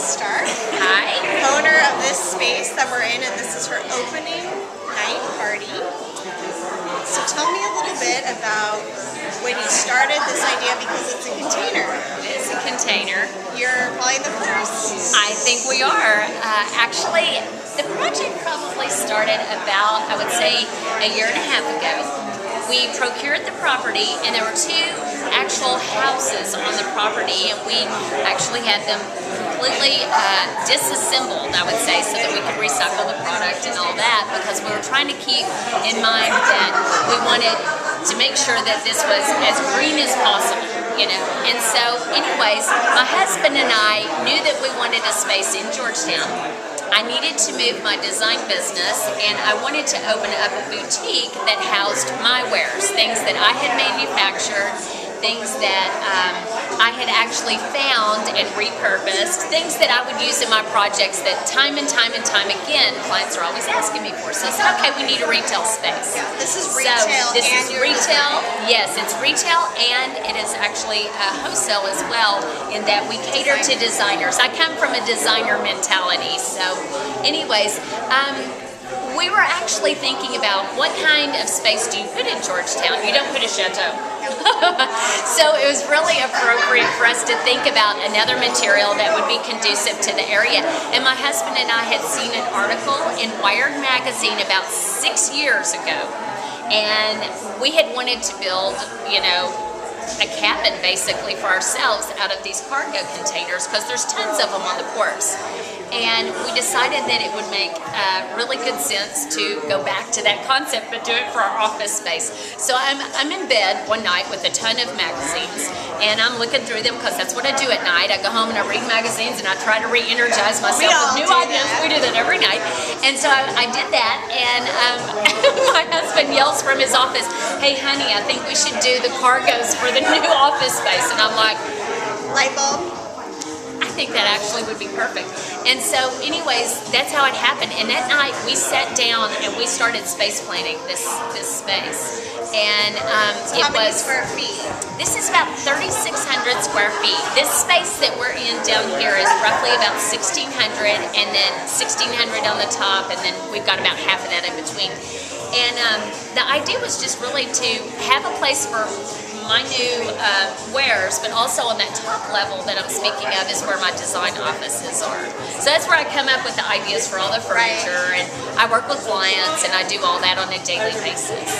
Stark, Hi. owner of this space that we're in, and this is her opening night party. So tell me a little bit about when you started this idea, because it's a container. It is a container. You're probably the first. I think we are. Actually, the project probably started about, I would say, a year and a half ago. We procured the property, and there were two actual houses on the property, and we actually had them completely disassembled, I would say, so that we could recycle the product and all that, because we were trying to keep in mind that we wanted to make sure that this was as green as possible, you know. And so, anyways, my husband and I knew that we wanted a space in Georgetown. I needed to move my design business, and I wanted to open up a boutique that housed my wares, things that I had manufactured, things that I had actually found and repurposed, things that I would use in my projects that time and time again, clients are always asking me for. So I said, okay, we need a retail space. Yeah, this is retail. So this is retail. Yes, it's retail, and it is actually wholesale as well, in that we cater to designers. I come from a designer mentality. So anyways, we were actually thinking about what kind of space do you put in Georgetown? You don't put a chateau. So it was really appropriate for us to think about another material that would be conducive to the area. And my husband and I had seen an article in Wired magazine about 6 years ago. And we had wanted to build, you know, a cabin basically for ourselves out of these cargo containers, because there's tons of them on the ports. And we decided that it would make really good sense to go back to that concept, but do it for our office space. So I'm in bed one night with a ton of magazines, and I'm looking through them, because that's what I do at night. I go home and I read magazines, and I try to re-energize myself with new ideas. We do that every night. And so I did that, and my husband yells from his office, "Hey honey, I think we should do the cargos for the new office space." And I'm like, Light bulb. I think that actually would be perfect. And so anyways, that's how it happened. And that night we sat down and we started space planning this space. And So it how many was square feet? This is about 3,600 square feet. This space that we're in down here is roughly about 1,600, and then 1,600 on the top, and then we've got about half of that in between. And the idea was just really to have a place for my new wares, but also on that top level that I'm speaking of is where my design offices are. So that's where I come up with the ideas for all the furniture, and I work with clients, and I do all that on a daily basis.